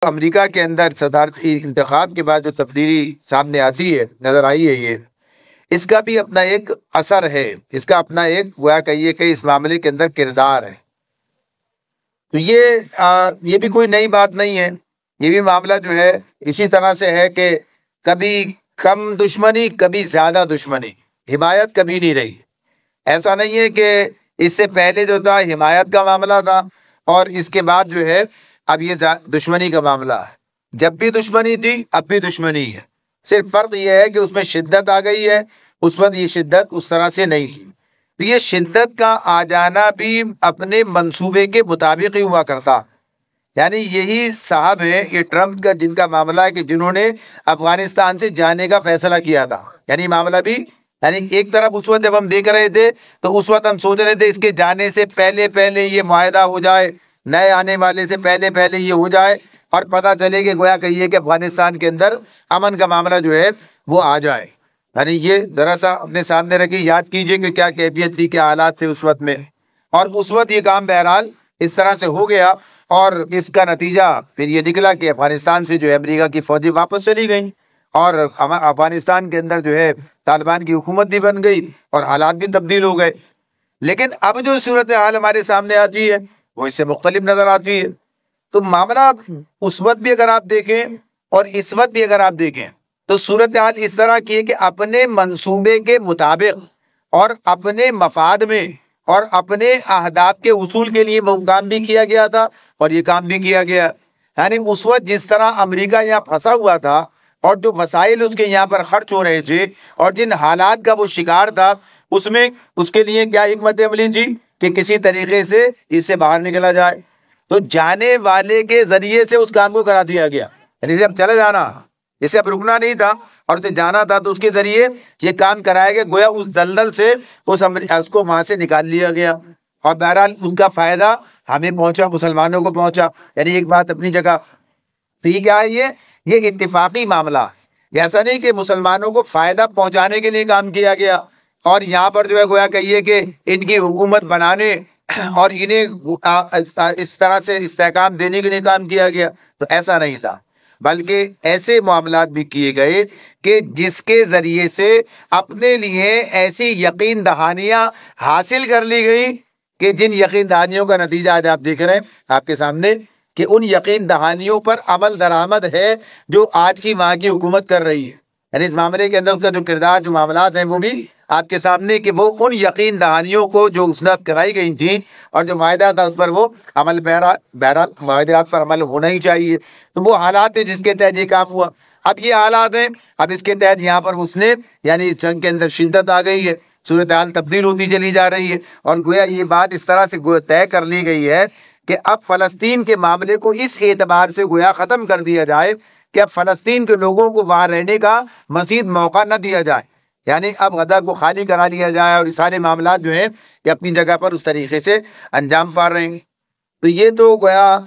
امریکہ کے اندر صدارتی انتخاب کے بعد جو تبدیلی سامنے آتی ہے، نظر آئی ہے، یہ اس کا بھی اپنا ایک اثر ہے، اس کا اپنا ایک گویا کہیے کہ اس معاملے کے اندر کردار ہے۔ تو یہ بھی کوئی نئی بات نہیں ہے، یہ بھی معاملہ جو ہے اسی طرح سے ہے کہ کبھی کم دشمنی، کبھی زیادہ دشمنی، حمایت کبھی نہیں رہی۔ ایسا نہیں ہے کہ اس سے پہلے جو تھا حمایت کا معاملہ تھا اور اس کے بعد جو ہے اب یہ دشمنی کا معاملہ ہے۔ جب بھی دشمنی تھی اب بھی دشمنی ہے، صرف فرق یہ ہے کہ اس میں شدت آ گئی ہے، اس وقت یہ شدت اس طرح سے نہیں تھی۔ تو یہ شدت کا آ جانا بھی اپنے منصوبے کے مطابق ہی ہوا کرتا، یعنی یہی صاحب ہے یہ ٹرمپ کا، جن کا معاملہ ہے کہ جنہوں نے افغانستان سے جانے کا فیصلہ کیا تھا۔ یعنی معاملہ بھی، یعنی ایک طرف اس وقت جب ہم دیکھ رہے تھے تو اس وقت ہم سوچ رہے تھے اس کے جانے سے پہلے پہلے یہ معاہدہ ہو جائے، نئے آنے والے سے پہلے پہلے یہ ہو جائے اور پتہ چلے کہ گویا کہیے کہ افغانستان کے اندر امن کا معاملہ جو ہے وہ آ جائے۔ یعنی یہ ذرا سا اپنے سامنے رکھی، یاد کیجئے کہ کیا کیفیت تھی، کیا حالات تھے اس وقت میں، اور اس وقت یہ کام بہرحال اس طرح سے ہو گیا اور اس کا نتیجہ پھر یہ نکلا کہ افغانستان سے جو ہے امریکہ کی فوجیں واپس چلی گئیں اور افغانستان کے اندر جو ہے طالبان کی حکومت بھی بن گئی اور حالات بھی تبدیل ہو گئے۔ لیکن اب جو صورتحال ہمارے سامنے آتی ہے وہ اس سے مختلف نظر آتی ہے۔ تو معاملہ اس وقت بھی اگر آپ دیکھیں اور اس وقت بھی اگر آپ دیکھیں تو صورتحال اس طرح کی ہے کہ اپنے منصوبے کے مطابق اور اپنے مفاد میں اور اپنے اہداف کے حصول کے لیے وہ کام بھی کیا گیا تھا اور یہ کام بھی کیا گیا۔ یعنی اس وقت جس طرح امریکہ یہاں پھنسا ہوا تھا اور جو وسائل اس کے یہاں پر خرچ ہو رہے تھے اور جن حالات کا وہ شکار تھا، اس میں اس کے لیے کیا حکمت عملی تھی کہ کسی طریقے سے اس سے باہر نکلا جائے۔ تو جانے والے کے ذریعے سے اس کام کو کرا دیا گیا، یعنی اسے اب چلے جانا، اسے اب رکنا نہیں تھا اور اسے جانا تھا، تو اس کے ذریعے یہ کام کرایا گیا، گویا اس دلدل سے اس کو وہاں سے نکال لیا گیا اور بہرحال ان کا فائدہ ہمیں پہنچا، مسلمانوں کو پہنچا۔ یعنی ایک بات اپنی جگہ، تو یہ کیا ہے، یہ اتفاقی معاملہ، ایسا نہیں کہ مسلمانوں کو فائدہ پہنچانے کے لیے کام کیا گیا اور یہاں پر جو ہے گویا کہیے کہ ان کی حکومت بنانے اور انہیں اس طرح سے استحکام دینے کے لیے کام کیا گیا، تو ایسا نہیں تھا، بلکہ ایسے معاملات بھی کیے گئے کہ جس کے ذریعے سے اپنے لیے ایسی یقین دہانیاں حاصل کر لی گئی کہ جن یقین دہانیوں کا نتیجہ آج آپ دیکھ رہے ہیں آپ کے سامنے کہ ان یقین دہانیوں پر عمل درآمد ہے جو آج کی وہاں کی حکومت کر رہی ہے۔ یعنی اس معاملے کے اندر اس کا جو کردار، جو معاملات ہیں وہ بھی آپ کے سامنے کہ وہ ان یقین دہانیوں کو جو اس وقت کرائی گئی تھیں اور جو معاہدہ تھا اس پر وہ عمل، بہرحال معاہدات پر عمل ہونا ہی چاہیے، تو وہ حالات ہیں جس کے تحت یہ کام ہوا۔ اب یہ حالات ہیں، اب اس کے تحت یہاں پر اس نے یعنی جنگ کے اندر شدت آ گئی ہے، صورتحال تبدیل ہوتی چلی جا رہی ہے اور گویا یہ بات اس طرح سے طے کر لی گئی ہے کہ اب فلسطین کے معاملے کو اس اعتبار سے گویا ختم کر دیا جائے کہ اب فلسطین کے لوگوں کو وہاں رہنے کا مزید موقع نہ دیا جائے، یعنی اب غزہ کو خالی کرا لیا جائے اور یہ سارے معاملات جو ہیں کہ اپنی جگہ پر اس طریقے سے انجام پا رہے ہیں۔ تو یہ تو گویا